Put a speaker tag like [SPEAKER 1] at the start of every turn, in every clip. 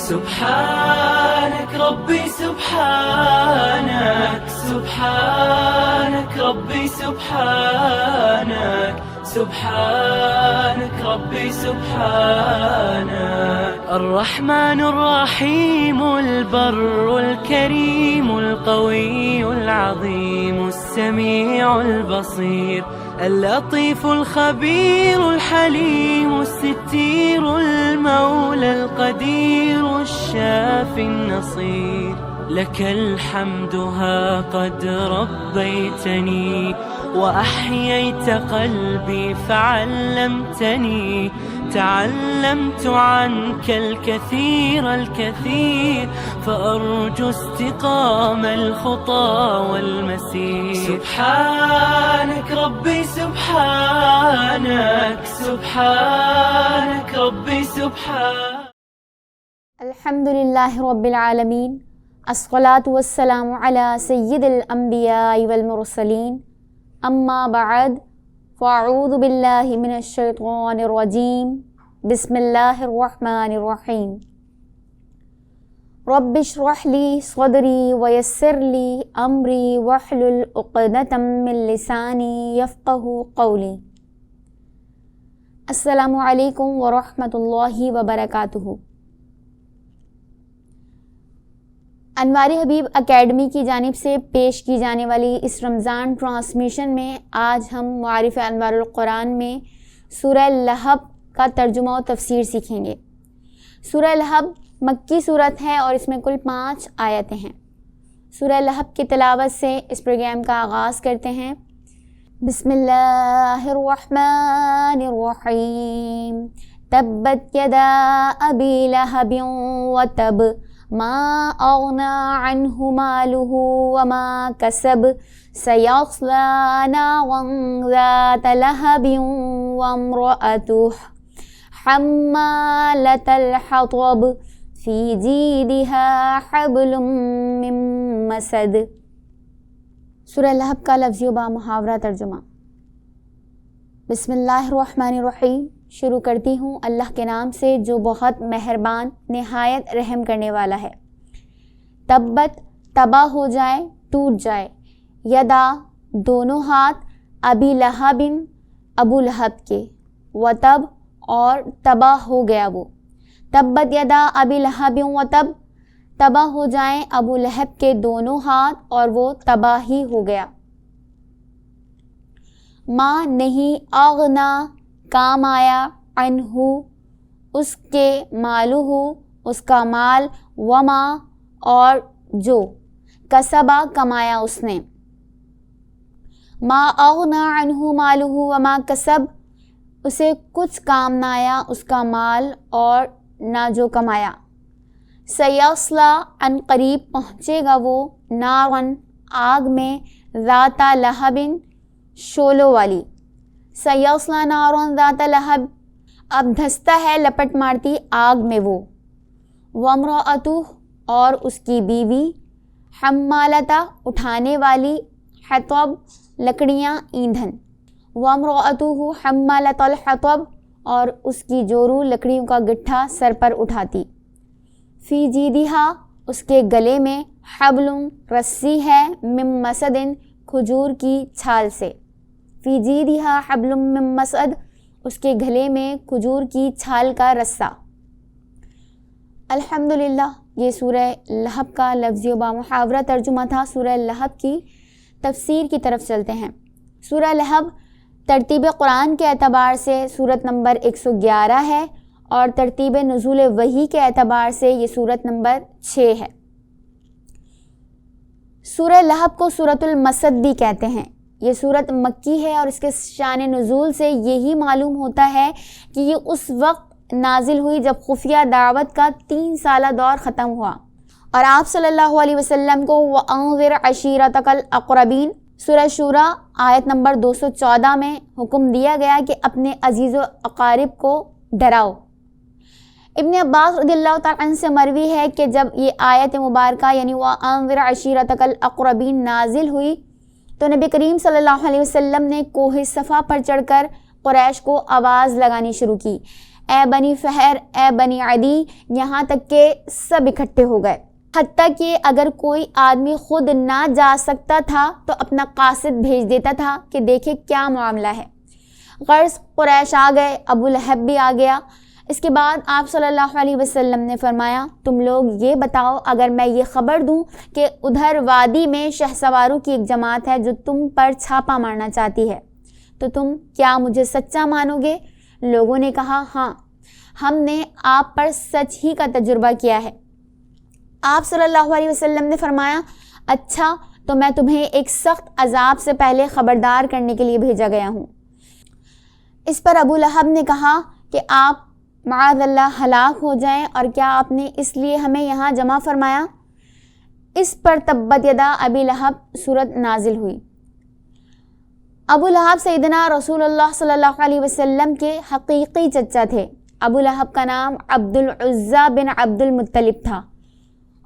[SPEAKER 1] سبحانك ربي سبحانك سبحانك ربي سبحانك سبحانك ربي سبحانك الرحمن الرحيم البر الكريم القوي العظيم السميع البصير اللطيف الخبير الحليم الستير المولى القدير الشافي النصير لك الحمد ها قد ربيتني وأحييت قلبي فعلمتني تعلمت عنك الكثير الكثير فأرجو استقام الخطى والمسير سبحانك ربي سبحانك سبحانك ربي سبحانك
[SPEAKER 2] الحمد لله رب العالمين الصلاة والسلام على سيد الأنبياء والمرسلين أما بعد فأعوذ بالله من الشيطان الرجيم بسم الله الرحمن الرحيم رب اشرح لي صدري ويسر لي أمري واحلل عقدة من لساني يفقه قولي السلام علیکم ورحمۃ اللہ وبرکاتہ۔ انوار حبیب اکیڈمی کی جانب سے پیش کی جانے والی اس رمضان ٹرانسمیشن میں آج ہم معارف انوار القرآن میں سورہ لہب کا ترجمہ و تفسیر سیکھیں گے۔ سورہ لہب مکی صورت ہے اور اس میں کل 5 آیتیں ہیں۔ سورہ لہب کی تلاوت سے اس پروگرام کا آغاز کرتے ہیں۔ بسم اللہ الرحمن الرحیم تبت یدا ابی لہب وتب ما اغنى عنه ماله وما كسب سيصلى نارا ذات لهب وامرأته حمالة الحطب في جيدها حبل من مسد۔ سورہ لہب کا لفظی و با محاورہ ترجمہ۔ بسم اللہ الرحمن الرحیم، شروع کرتی ہوں اللہ کے نام سے جو بہت مہربان نہایت رحم کرنے والا ہے۔ تبت تباہ ہو جائے، ٹوٹ جائے، یدا دونوں ہاتھ، ابی لہب ابو لہب کے، وتب اور تباہ ہو گیا وہ۔ تبت یدا ابی لہب وتب، تباہ ہو جائیں ابو لہب کے دونوں ہاتھ اور وہ تباہ ہی ہو گیا۔ ما نہیں، اغنا کام آیا، عنہ اس کے، مالہ اس کا مال، وما اور جو، کسبا کمایا اس نے۔ ما اغنا عنہ مالہ وما کسب، اسے کچھ کام نہ آیا اس کا مال اور نہ جو کمایا۔ سیصلا ان قریب پہنچے گا وہ، نارن آگ میں، ذات لہب شولوں والی۔ سیصلا نارن ذات لہب، اب دھستا ہے لپٹ مارتی آگ میں وہ۔ وامرأتہ اور اس کی بیوی، حمالتہ اٹھانے والی، حطب لکڑیاں، ایندھن۔ وامرأتہ حمالۃ الحطب اور اس کی جورو لکڑیوں کا گٹھا سر پر اٹھاتی۔ فی جیدہا اس کے گلے میں، حبل رسی ہے، من مسد کھجور کی چھال سے۔ فی جیدہا حبل من مسد اس کے گلے میں کھجور کی چھال کا رسہ۔ الحمدللہ، یہ سورہ لہب کا لفظی و بامحاورہ ترجمہ تھا۔ سورہ لہب کی تفسیر کی طرف چلتے ہیں۔ سورہ لہب ترتیب قرآن کے اعتبار سے سورت نمبر 111 ہے اور ترتیب نزول وحی کے اعتبار سے یہ سورت نمبر 6 ہے۔ سورہ لہب کو سورۃ المسد بھی کہتے ہیں۔ یہ سورت مکی ہے اور اس کے شان نزول سے یہی معلوم ہوتا ہے کہ یہ اس وقت نازل ہوئی جب خفیہ دعوت کا 3 سالہ دور ختم ہوا اور آپ صلی اللہ علیہ وسلم کو وَأَنذِرْ عَشِيرَتَكَ الْأَقْرَبِينَ سورہ شورى آیت نمبر 214 میں حکم دیا گیا کہ اپنے عزیز و اقارب کو ڈراؤ۔ ابن عباس رضی اللہ تعالیٰ عنہ سے مروی ہے کہ جب یہ آیت مبارکہ یعنی وَأَنذِرْ عَشِيرَتَكَ الْأَقْرَبِينَ نازل ہوئی تو نبی کریم صلی اللہ علیہ وسلم نے کوہ صفا پر چڑھ کر قریش کو آواز لگانی شروع کی، اے بنی فہر، اے بنی عدی، یہاں تک کہ سب اکٹھے ہو گئے، حتیٰ کہ اگر کوئی آدمی خود نہ جا سکتا تھا تو اپنا قاصد بھیج دیتا تھا کہ دیکھے کیا معاملہ ہے۔ غرض قریش آ گئے، ابو لہب بھی آ گیا۔ اس کے بعد آپ صلی اللہ علیہ وسلم نے فرمایا، تم لوگ یہ بتاؤ، اگر میں یہ خبر دوں کہ ادھر وادی میں شہسواروں کی ایک جماعت ہے جو تم پر چھاپا مارنا چاہتی ہے، تو تم کیا مجھے سچا مانو گے؟ لوگوں نے کہا، ہاں، ہم نے آپ پر سچ ہی کا تجربہ کیا ہے۔ آپ صلی اللہ علیہ وسلم نے فرمایا، اچھا، تو میں تمہیں ایک سخت عذاب سے پہلے خبردار کرنے کے لیے بھیجا گیا ہوں۔ اس پر ابو لہب نے کہا کہ آپ معاذ اللہ ہلاک ہو جائیں، اور کیا آپ نے اس لیے ہمیں یہاں جمع فرمایا؟ اس پر تبت یدا ابی لہب سورت نازل ہوئی۔ ابو لہب سیدنا رسول اللہ صلی اللہ علیہ وسلم کے حقیقی چچا تھے۔ ابو لہب کا نام عبد العزیٰ بن عبد المطلب تھا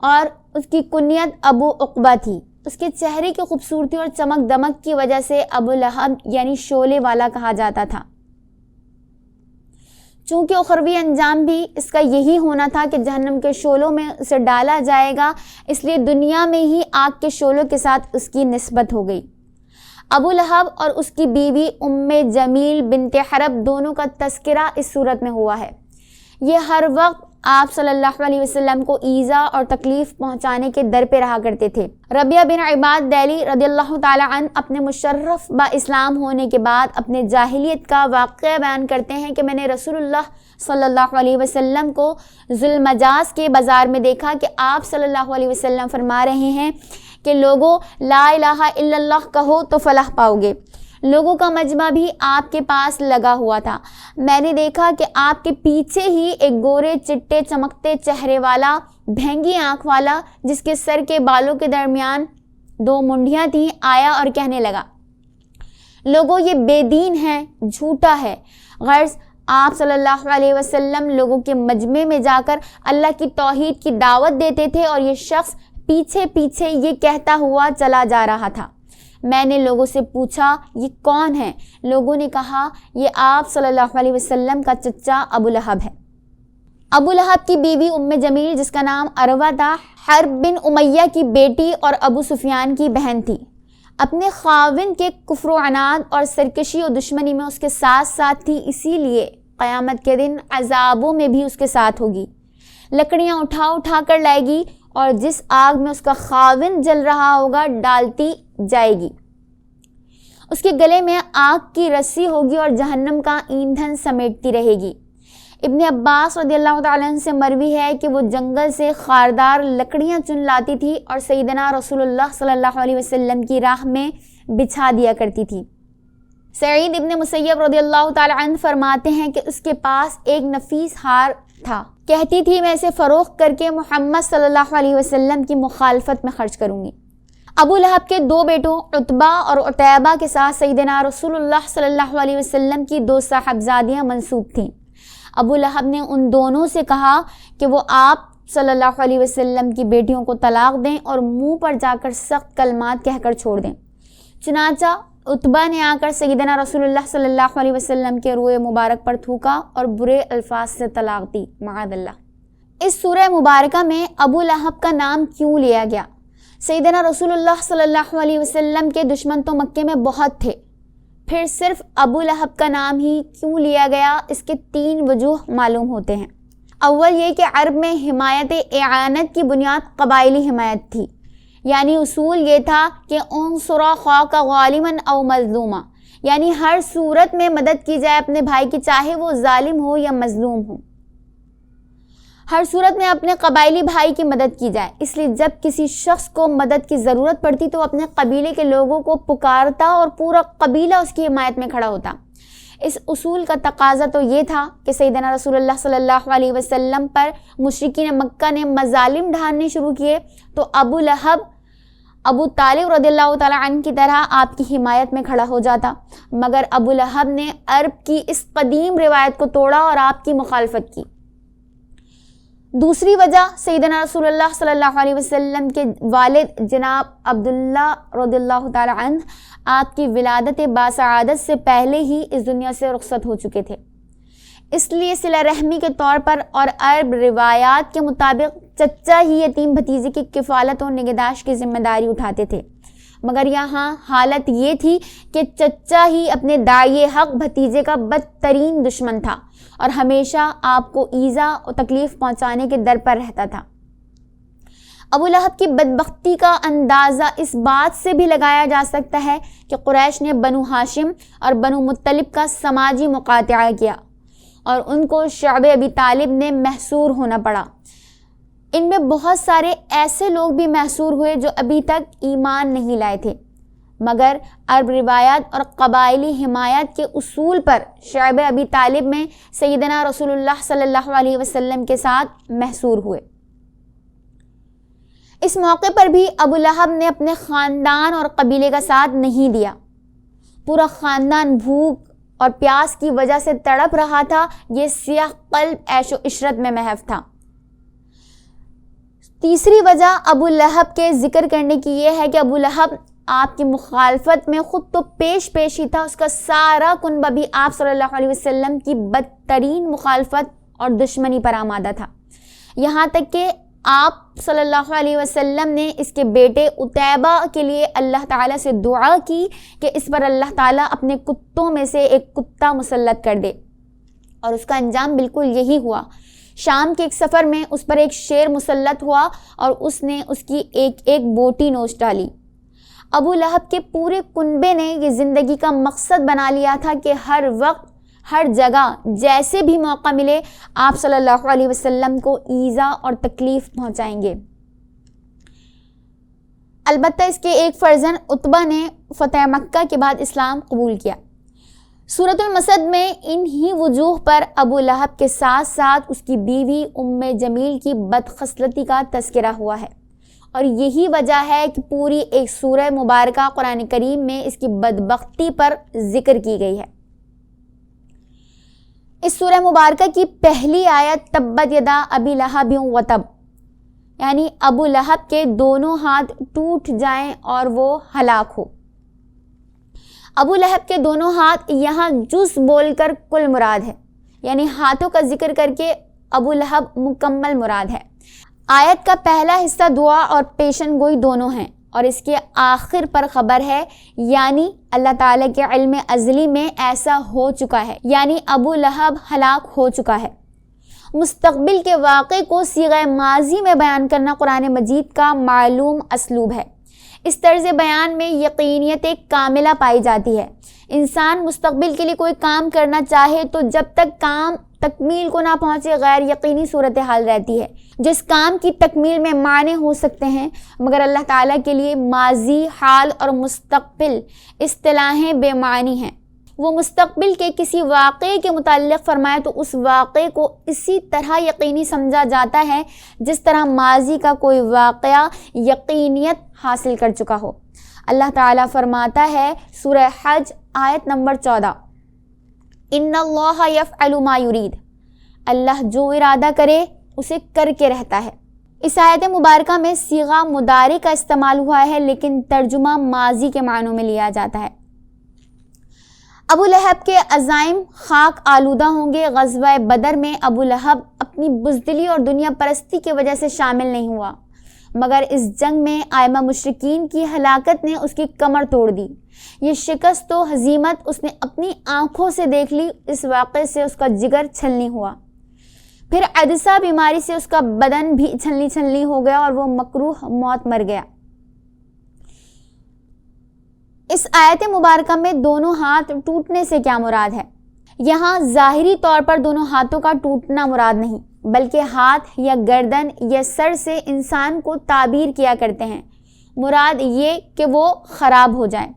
[SPEAKER 2] اور اس کی کنیت ابو عقبہ تھی۔ اس کے چہرے کی خوبصورتی اور چمک دمک کی وجہ سے ابو لہب یعنی شعلے والا کہا جاتا تھا۔ چونکہ اخروی انجام بھی اس کا یہی ہونا تھا کہ جہنم کے شعلوں میں اسے ڈالا جائے گا، اس لیے دنیا میں ہی آگ کے شعلوں کے ساتھ اس کی نسبت ہو گئی۔ ابو لہب اور اس کی بیوی ام جمیل بنت حرب دونوں کا تذکرہ اس صورت میں ہوا ہے۔ یہ ہر وقت آپ صلی اللہ علیہ وسلم کو ایذا اور تکلیف پہنچانے کے در پہ رہا کرتے تھے۔ ربیعہ بن عباد دیلی رضی اللہ تعالی عنہ اپنے مشرف با اسلام ہونے کے بعد اپنے جاہلیت کا واقعہ بیان کرتے ہیں کہ میں نے رسول اللہ صلی اللہ علیہ وسلم کو ذوالمجاز کے بازار میں دیکھا کہ آپ صلی اللہ علیہ وسلم فرما رہے ہیں کہ لوگوں لا الہ الا اللہ کہو تو فلاح پاؤ گے۔ لوگوں کا مجمع بھی آپ کے پاس لگا ہوا تھا۔ میں نے دیکھا کہ آپ کے پیچھے ہی ایک گورے چٹے چمکتے چہرے والا، بھینگی آنکھ والا، جس کے سر کے بالوں کے درمیان 2 منڈیاں تھیں، آیا اور کہنے لگا، لوگوں یہ بے دین ہے، جھوٹا ہے۔ غرض آپ صلی اللہ علیہ وسلم لوگوں کے مجمع میں جا کر اللہ کی توحید کی دعوت دیتے تھے اور یہ شخص پیچھے پیچھے یہ کہتا ہوا چلا جا رہا تھا۔ میں نے لوگوں سے پوچھا، یہ کون ہے؟ لوگوں نے کہا، یہ آپ صلی اللہ علیہ وسلم کا چچا ابو لہب ہے۔ ابو لہب کی بیوی ام جمیل، جس کا نام عروہ تھا، حرب بن امیہ کی بیٹی اور ابو سفیان کی بہن تھی۔ اپنے خاوند کے کفر و عناد اور سرکشی و دشمنی میں اس کے ساتھ ساتھ تھی، اسی لیے قیامت کے دن عذابوں میں بھی اس کے ساتھ ہوگی۔ لکڑیاں اٹھا اٹھا کر لائے گی اور جس آگ میں اس کا خاوند جل رہا ہوگا ڈالتی جائے گی۔ اس کے گلے میں آگ کی رسی ہوگی اور جہنم کا ایندھن سمیٹتی رہے گی۔ ابن عباس رضی اللہ تعالیٰ عنہ سے مروی ہے کہ وہ جنگل سے خاردار لکڑیاں چن لاتی تھی اور سیدنا رسول اللہ صلی اللہ علیہ وسلم کی راہ میں بچھا دیا کرتی تھی۔ سعید ابن مسیب رضی اللہ تعالیٰ عنہ فرماتے ہیں کہ اس کے پاس ایک نفیس ہار تھا، کہتی تھی میں اسے فروخت کر کے محمد صلی اللہ علیہ وسلم کی مخالفت میں خرچ کروں گی۔ ابو لہب کے 2 بیٹوں عتبہ اور عتیبہ کے ساتھ سیدنا رسول اللہ صلی اللہ علیہ وسلم کی 2 صاحبزادیاں منسوب تھیں۔ ابو لہب نے ان دونوں سے کہا کہ وہ آپ صلی اللہ علیہ وسلم کی بیٹیوں کو طلاق دیں اور منہ پر جا کر سخت کلمات کہہ کر چھوڑ دیں۔ چنانچہ عتبہ نے آ کر سیدنا رسول اللہ صلی اللہ علیہ وسلم کے روئے مبارک پر تھوکا اور برے الفاظ سے طلاق دی، معاذ اللہ۔ اس سورہ مبارکہ میں ابو لہب کا نام کیوں لیا گیا؟ سیدنا رسول اللہ صلی اللہ علیہ وسلم کے دشمن تو مکے میں بہت تھے، پھر صرف ابو لہب کا نام ہی کیوں لیا گیا؟ اس کے 3 وجوہ معلوم ہوتے ہیں۔ اول یہ کہ عرب میں حمایت اعانت کی بنیاد قبائلی حمایت تھی، یعنی اصول یہ تھا کہ انصر اخاک غالبا او مظلوما، یعنی ہر صورت میں مدد کی جائے اپنے بھائی کی، چاہے وہ ظالم ہو یا مظلوم ہو، ہر صورت میں اپنے قبائلی بھائی کی مدد کی جائے۔ اس لیے جب کسی شخص کو مدد کی ضرورت پڑتی تو اپنے قبیلے کے لوگوں کو پکارتا اور پورا قبیلہ اس کی حمایت میں کھڑا ہوتا۔ اس اصول کا تقاضا تو یہ تھا کہ سیدنا رسول اللہ صلی اللہ علیہ وسلم پر مشرکین مکہ نے مظالم ڈھاننے شروع کیے تو ابو لہب ابو طالب رضی اللہ تعالیٰ عنہ کی طرح آپ کی حمایت میں کھڑا ہو جاتا، مگر ابو لہب نے عرب کی اس قدیم روایت کو توڑا اور آپ کی مخالفت کی۔ دوسری وجہ، سیدنا رسول اللہ صلی اللہ علیہ وسلم کے والد جناب عبداللہ رضی اللہ تعالیٰ عنہ آپ کی ولادت باسعادت سے پہلے ہی اس دنیا سے رخصت ہو چکے تھے۔ اس لیے صلہ رحمی کے طور پر اور عرب روایات کے مطابق چچا ہی یتیم بھتیجے کی کفالت اور نگہداشت کی ذمہ داری اٹھاتے تھے، مگر یہاں حالت یہ تھی کہ چچا ہی اپنے داعی حق بھتیجے کا بدترین دشمن تھا اور ہمیشہ آپ کو ایذا اور تکلیف پہنچانے کے در پر رہتا تھا۔ ابو لہب کی بدبختی کا اندازہ اس بات سے بھی لگایا جا سکتا ہے کہ قریش نے بنو ہاشم اور بنو مطلب کا سماجی مقاطعہ کیا اور ان کو شعب ابی طالب نے محصور ہونا پڑا۔ ان میں بہت سارے ایسے لوگ بھی محصور ہوئے جو ابھی تک ایمان نہیں لائے تھے، مگر عرب روایات اور قبائلی حمایت کے اصول پر شعب ابی طالب میں سیدنا رسول اللہ صلی اللہ علیہ وسلم کے ساتھ محصور ہوئے۔ اس موقع پر بھی ابو لہب نے اپنے خاندان اور قبیلے کا ساتھ نہیں دیا۔ پورا خاندان بھوک اور پیاس کی وجہ سے تڑپ رہا تھا۔ یہ سیاہ قلب عیش و عشرت میں محو تھا۔ تیسری وجہ ابو لہب کے ذکر کرنے کی یہ ہے کہ ابو لہب آپ کی مخالفت میں خود تو پیش ہی تھا، اس کا سارا کنبہ بھی آپ صلی اللہ علیہ وسلم کی بدترین مخالفت اور دشمنی پر آمادہ تھا، یہاں تک کہ آپ صلی اللہ علیہ وسلم نے اس کے بیٹے عتیبہ کے لیے اللہ تعالیٰ سے دعا کی کہ اس پر اللہ تعالیٰ اپنے کتوں میں سے ایک کتا مسلط کر دے، اور اس کا انجام بالکل یہی ہوا۔ شام کے ایک سفر میں اس پر ایک شیر مسلط ہوا اور اس نے اس کی ایک ایک بوٹی نوچ ڈالی۔ ابو لہب کے پورے کنبے نے یہ زندگی کا مقصد بنا لیا تھا کہ ہر وقت ہر جگہ جیسے بھی موقع ملے آپ صلی اللہ علیہ وسلم کو ایذا اور تکلیف پہنچائیں گے۔ البتہ اس کے ایک فرزند عتبہ نے فتح مکہ کے بعد اسلام قبول کیا۔ سورۃ المسد میں انہی وجوہ پر ابو لہب کے ساتھ ساتھ اس کی بیوی ام جمیل کی بدخصلتی کا تذکرہ ہوا ہے، اور یہی وجہ ہے کہ پوری ایک سورہ مبارکہ قرآن کریم میں اس کی بدبختی پر ذکر کی گئی ہے۔ اس سورہ مبارکہ کی پہلی آیت تبت یدا ابی لہب وتب، یعنی ابو لہب کے دونوں ہاتھ ٹوٹ جائیں اور وہ ہلاک ہو۔ ابو لہب کے دونوں ہاتھ یہاں جز بول کر کل مراد ہے، یعنی ہاتھوں کا ذکر کر کے ابو لہب مکمل مراد ہے۔ آیت کا پہلا حصہ دعا اور پیشن گوئی دونوں ہیں، اور اس کے آخر پر خبر ہے، یعنی اللہ تعالیٰ کے علم ازلی میں ایسا ہو چکا ہے، یعنی ابو لہب ہلاک ہو چکا ہے۔ مستقبل کے واقعے کو صیغہ ماضی میں بیان کرنا قرآن مجید کا معلوم اسلوب ہے۔ اس طرز بیان میں یقینیت کاملہ پائی جاتی ہے۔ انسان مستقبل کے لیے کوئی کام کرنا چاہے تو جب تک کام تکمیل کو نہ پہنچے غیر یقینی صورتحال رہتی ہے۔ جس کام کی تکمیل میں معنی ہو سکتے ہیں، مگر اللہ تعالیٰ کے لیے ماضی، حال اور مستقبل اصطلاحیں بے معنی ہیں۔ وہ مستقبل کے کسی واقعے کے متعلق فرمائے تو اس واقعے کو اسی طرح یقینی سمجھا جاتا ہے جس طرح ماضی کا کوئی واقعہ یقینیت حاصل کر چکا ہو۔ اللہ تعالیٰ فرماتا ہے سورہ حج آیت نمبر 14، ان اللہ یفعل ما یرید، اللہ جو ارادہ کرے اسے کر کے رہتا ہے۔ اس آیت مبارکہ میں صیغہ مضارع کا استعمال ہوا ہے، لیکن ترجمہ ماضی کے معنوں میں لیا جاتا ہے۔ ابو لہب کے عزائم خاک آلودہ ہوں گے۔ غزوہ بدر میں ابو لہب اپنی بزدلی اور دنیا پرستی کی وجہ سے شامل نہیں ہوا، مگر اس جنگ میں ائمہ مشرکین کی ہلاکت نے اس کی کمر توڑ دی۔ یہ شکست و ہزیمت اس نے اپنی آنکھوں سے دیکھ لی۔ اس واقعے سے اس کا جگر چھلنی ہوا، پھر عدسہ بیماری سے اس کا بدن بھی چھلنی ہو گیا اور وہ مکروہ موت مر گیا۔ اس آیت مبارکہ میں دونوں ہاتھ ٹوٹنے سے کیا مراد ہے؟ یہاں ظاہری طور پر دونوں ہاتھوں کا ٹوٹنا مراد نہیں، بلکہ ہاتھ یا گردن یا سر سے انسان کو تعبیر کیا کرتے ہیں۔ مراد یہ کہ وہ خراب ہو جائیں۔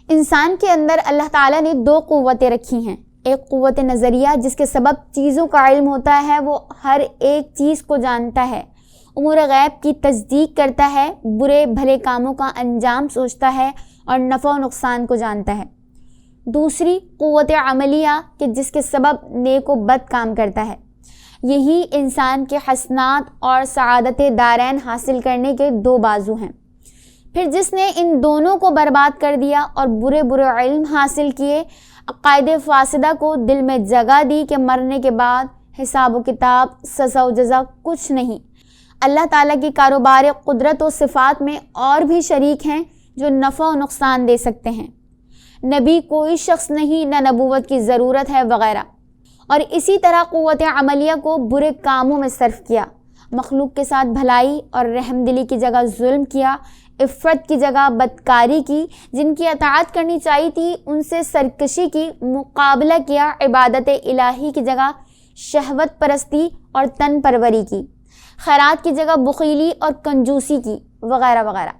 [SPEAKER 2] انسان کے اندر اللہ تعالیٰ نے دو قوتیں رکھی ہیں، ایک قوت نظریہ جس کے سبب چیزوں کا علم ہوتا ہے، وہ ہر ایک چیز کو جانتا ہے، امور غیب کی تصدیق کرتا ہے، برے بھلے کاموں کا انجام سوچتا ہے اور نفع و نقصان کو جانتا ہے۔ دوسری قوت عملیہ کہ جس کے سبب نیک و بد کام کرتا ہے۔ یہی انسان کے حسنات اور سعادت دارین حاصل کرنے کے دو بازو ہیں۔ پھر جس نے ان دونوں کو برباد کر دیا اور برے علم حاصل کیے، عقائد فاسدہ کو دل میں جگہ دی کہ مرنے کے بعد حساب و کتاب، سزا و جزا کچھ نہیں۔ اللہ تعالیٰ کی کاروبار قدرت و صفات میں اور بھی شریک ہیں جو نفع و نقصان دے سکتے ہیں۔ نبی کوئی شخص نہیں، نہ نبوت کی ضرورت ہے وغیرہ۔ اور اسی طرح قوت عملیہ کو برے کاموں میں صرف کیا، مخلوق کے ساتھ بھلائی اور رحم دلی کی جگہ ظلم کیا، عفت کی جگہ بدکاری کی، جن کی اطاعت کرنی چاہیے تھی ان سے سرکشی کی، مقابلہ کیا، عبادت الہی کی جگہ شہوت پرستی اور تن پروری کی، خیرات کی جگہ بخیلی اور کنجوسی کی، وغیرہ وغیرہ۔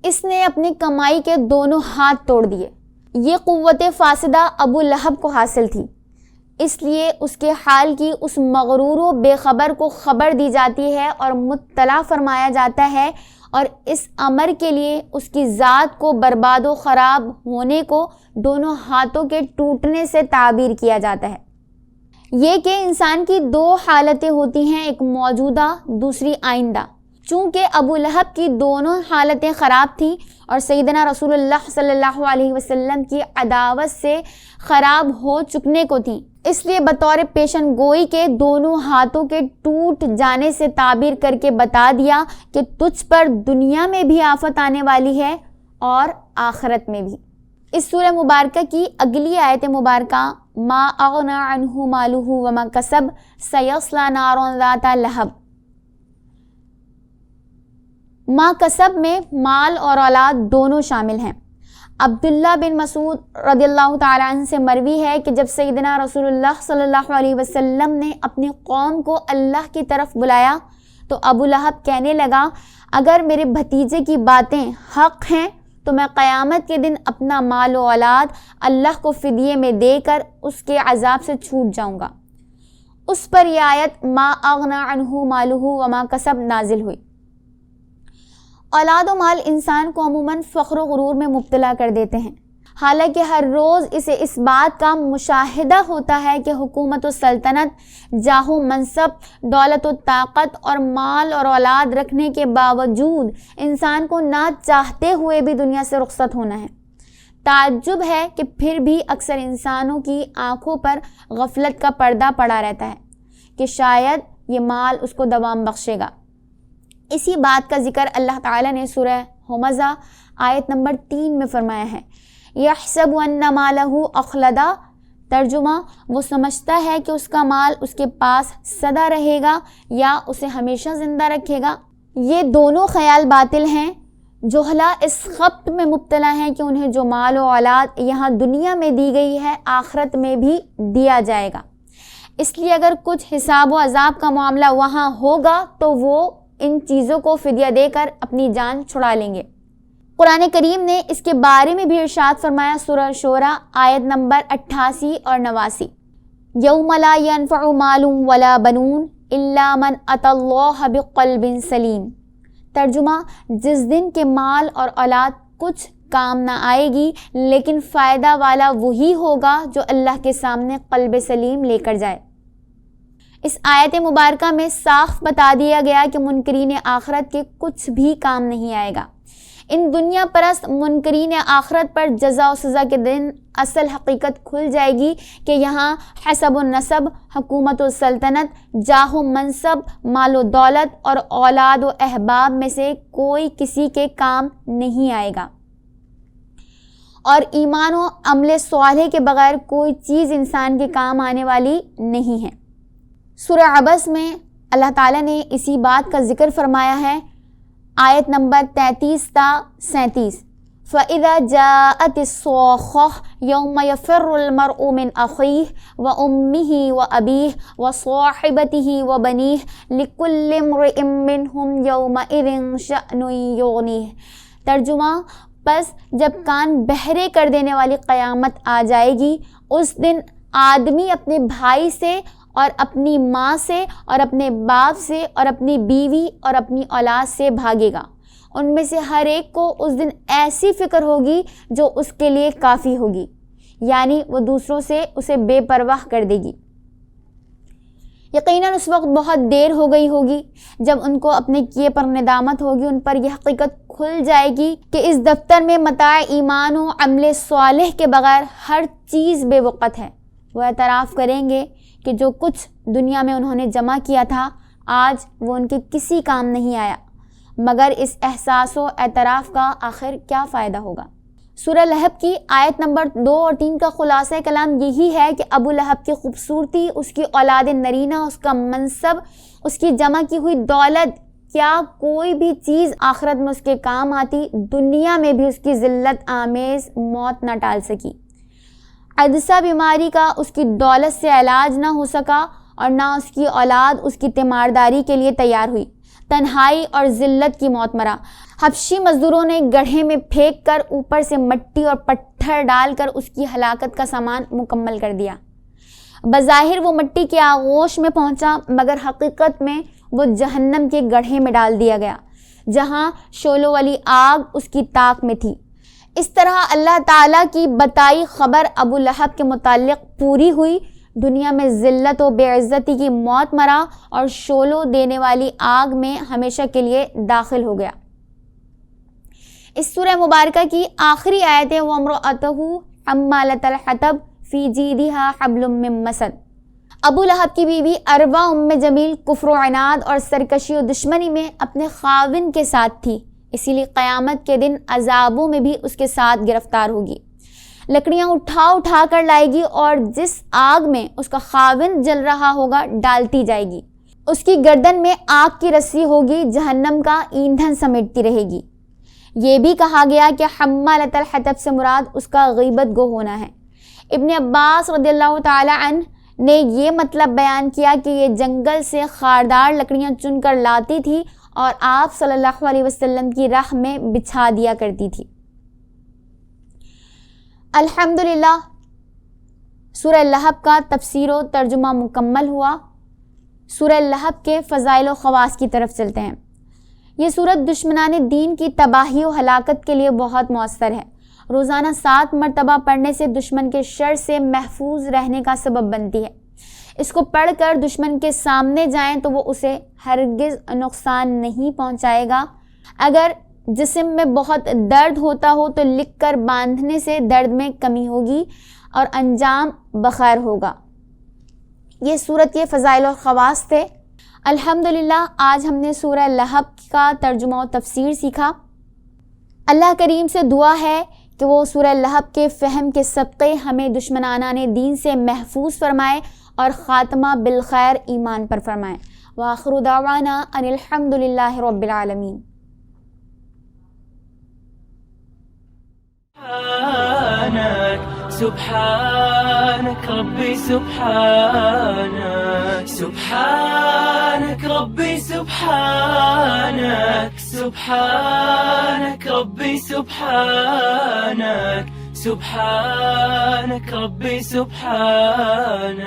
[SPEAKER 2] اس نے اپنی کمائی کے دونوں ہاتھ توڑ دیے۔ یہ قوت فاسدہ ابو لہب کو حاصل تھی، اس لیے اس کے حال کی اس مغرور و بے خبر کو خبر دی جاتی ہے اور مطلع فرمایا جاتا ہے، اور اس امر کے لیے اس کی ذات کو برباد و خراب ہونے کو دونوں ہاتھوں کے ٹوٹنے سے تعبیر کیا جاتا ہے۔ یہ کہ انسان کی دو حالتیں ہوتی ہیں، ایک موجودہ، دوسری آئندہ۔ چونکہ ابو لہب کی دونوں حالتیں خراب تھیں اور سیدنا رسول اللہ صلی اللہ علیہ وسلم کی عداوت سے خراب ہو چکنے کو تھیں، اس لیے بطور پیشن گوئی کے دونوں ہاتھوں کے ٹوٹ جانے سے تعبیر کر کے بتا دیا کہ تجھ پر دنیا میں بھی آفت آنے والی ہے اور آخرت میں بھی۔ اس سورہ مبارکہ کی اگلی آیت مبارکہ ما اغنی عنہ مالہ وما کسب سیصلی نارا ذات لہب۔ ما کسب میں مال اور اولاد دونوں شامل ہیں۔ عبداللہ بن مسعود رضی اللہ تعالیٰ عنہ سے مروی ہے کہ جب سیدنا رسول اللہ صلی اللہ علیہ وسلم نے اپنی قوم کو اللہ کی طرف بلایا تو ابو لہب کہنے لگا، اگر میرے بھتیجے کی باتیں حق ہیں تو میں قیامت کے دن اپنا مال و اولاد اللہ کو فدیے میں دے کر اس کے عذاب سے چھوٹ جاؤں گا۔ اس پر یہ آیت ما اغنی عنہ مالہ وما کسب نازل ہوئی۔ اولاد و مال انسان کو عموماً فخر و غرور میں مبتلا کر دیتے ہیں، حالانکہ ہر روز اسے اس بات کا مشاہدہ ہوتا ہے کہ حکومت و سلطنت، جاہ و منصب، دولت و طاقت اور مال اور اولاد رکھنے کے باوجود انسان کو نہ چاہتے ہوئے بھی دنیا سے رخصت ہونا ہے۔ تعجب ہے کہ پھر بھی اکثر انسانوں کی آنکھوں پر غفلت کا پردہ پڑا رہتا ہے کہ شاید یہ مال اس کو دوام بخشے گا۔ اسی بات کا ذکر اللہ تعالیٰ نے سورہ ہمزہ آیت نمبر 3 میں فرمایا ہے، یحسب ان مالہ اخلدا۔ ترجمہ، وہ سمجھتا ہے کہ اس کا مال اس کے پاس سدا رہے گا یا اسے ہمیشہ زندہ رکھے گا۔ یہ دونوں خیال باطل ہیں۔ جہلا اس خبط میں مبتلا ہیں کہ انہیں جو مال و اولاد یہاں دنیا میں دی گئی ہے آخرت میں بھی دیا جائے گا، اس لیے اگر کچھ حساب و عذاب کا معاملہ وہاں ہوگا تو وہ ان چیزوں کو فدیہ دے کر اپنی جان چھڑا لیں گے۔ قرآن کریم نے اس کے بارے میں بھی ارشاد فرمایا، سورہ شورى آیت نمبر 88 اور 89، یوم لا ینفع مال ولا بنون الا من اتی اللہ بقلب سلیم۔ ترجمہ، جس دن کے مال اور اولاد کچھ کام نہ آئے گی لیکن فائدہ والا وہی ہوگا جو اللہ کے سامنے قلب سلیم لے کر جائے۔ اس آیت مبارکہ میں صاف بتا دیا گیا کہ منکرین آخرت کے کچھ بھی کام نہیں آئے گا۔ ان دنیا پرست منکرین آخرت پر جزا و سزا کے دن اصل حقیقت کھل جائے گی کہ یہاں حسب و نسب، حکومت و سلطنت، جاہ و منصب، مال و دولت اور اولاد و احباب میں سے کوئی کسی کے کام نہیں آئے گا، اور ایمان و عمل صالح کے بغیر کوئی چیز انسان کے کام آنے والی نہیں ہے۔ سورہ عبس میں اللہ تعالیٰ نے اسی بات کا ذکر فرمایا ہے، آیت نمبر 33 تا 37، فَإِذَا جَاءَتِ الصَّاخَّةُ يَوْمَ يَفِرُّ الْمَرْءُ مِنْ أَخِيهِ وَأُمِّهِ وَأَبِيهِ وَصَاحِبَتِهِ وَبَنِيهِ لِكُلِّ امْرِئٍ مِّنْهُمْ يَوْمَئِذٍ شَأْنٌ يُغْنِيهِ۔ ترجمہ، پس جب کان بہرے کر دینے والی قیامت آ جائے گی، اس دن آدمی اپنے بھائی سے اور اپنی ماں سے اور اپنے باپ سے اور اپنی بیوی اور اپنی اولاد سے بھاگے گا۔ ان میں سے ہر ایک کو اس دن ایسی فکر ہوگی جو اس کے لیے کافی ہوگی، یعنی وہ دوسروں سے اسے بے پرواہ کر دے گی۔ یقیناً اس وقت بہت دیر ہو گئی ہوگی جب ان کو اپنے کیے پر ندامت ہوگی. ان پر یہ حقیقت کھل جائے گی کہ اس دفتر میں متاع ایمان و عمل صالح کے بغیر ہر چیز بے وقت ہے. وہ اعتراف کریں گے کہ جو کچھ دنیا میں انہوں نے جمع کیا تھا آج وہ ان کے کسی کام نہیں آیا. مگر اس احساس و اعتراف کا آخر کیا فائدہ ہوگا؟ سورہ لہب کی آیت نمبر 2 اور 3 کا خلاصہ کلام یہی ہے کہ ابو لہب کی خوبصورتی، اس کی اولاد نرینہ، اس کا منصب، اس کی جمع کی ہوئی دولت، کیا کوئی بھی چیز آخرت میں اس کے کام آتی؟ دنیا میں بھی اس کی ذلت آمیز موت نہ ٹال سکی. عدسہ بیماری کا اس کی دولت سے علاج نہ ہو سکا اور نہ اس کی اولاد اس کی تیمارداری کے لیے تیار ہوئی. تنہائی اور ذلت کی موت مرا. حبشی مزدوروں نے گڑھے میں پھینک کر اوپر سے مٹی اور پتھر ڈال کر اس کی ہلاکت کا سامان مکمل کر دیا. بظاہر وہ مٹی کے آغوش میں پہنچا مگر حقیقت میں وہ جہنم کے گڑھے میں ڈال دیا گیا جہاں شعلوں والی آگ اس کی طاق میں تھی. اس طرح اللہ تعالیٰ کی بتائی خبر ابو لہب کے متعلق پوری ہوئی. دنیا میں ذلت و بے عزتی کی موت مرا اور شعلوں دینے والی آگ میں ہمیشہ کے لیے داخل ہو گیا. اس سورہ مبارکہ کی آخری آیتیں وَامْرَأَتُهُ حَمَّالَةَ الْحَطَبِ فِي جِيدِهَا حَبْلٌ مِّن مَّسَدٍ. ابو لہب کی بیوی اروا جمیل کفر و عناد اور سرکشی و دشمنی میں اپنے خاوند کے ساتھ تھی، اسی لیے قیامت کے دن عذابوں میں بھی اس کے ساتھ گرفتار ہوگی. لکڑیاں اٹھا کر لائے گی اور جس آگ میں اس کا خاوند جل رہا ہوگا ڈالتی جائے گی. اس کی گردن میں آگ کی رسی ہوگی، جہنم کا ایندھن سمیٹتی رہے گی. یہ بھی کہا گیا کہ حمالۃ الحطب سے مراد اس کا غیبت گو ہونا ہے. ابن عباس رضی اللہ تعالی عنہ نے یہ مطلب بیان کیا کہ یہ جنگل سے خاردار لکڑیاں چن کر لاتی تھی اور آپ صلی اللہ علیہ وسلم کی راہ میں بچھا دیا کرتی تھی. الحمدللہ سورہ لہب کا تفسیر و ترجمہ مکمل ہوا. سورہ لہب کے فضائل و خواص کی طرف چلتے ہیں. یہ سورت دشمنان دین کی تباہی و ہلاکت کے لیے بہت مؤثر ہے. روزانہ 7 مرتبہ پڑھنے سے دشمن کے شر سے محفوظ رہنے کا سبب بنتی ہے. اس کو پڑھ کر دشمن کے سامنے جائیں تو وہ اسے ہرگز نقصان نہیں پہنچائے گا. اگر جسم میں بہت درد ہوتا ہو تو لکھ کر باندھنے سے درد میں کمی ہوگی اور انجام بخیر ہوگا. یہ سورت کے فضائل و خواص تھے. الحمدللہ آج ہم نے سورہ لہب کا ترجمہ و تفسیر سیکھا. اللہ کریم سے دعا ہے کہ وہ سورہ لہب کے فہم کے صدقے ہمیں دشمنانان دین سے محفوظ فرمائے اور خاتمہ بالخیر ایمان پر فرمائے. وآخر دعوانا ان الحمدللہ رب العالمین.
[SPEAKER 1] سبحانك ربي سبحانك سبحانك ربي سبحانك سبحانك ربي سبحانك سبحانك ربي سبحانك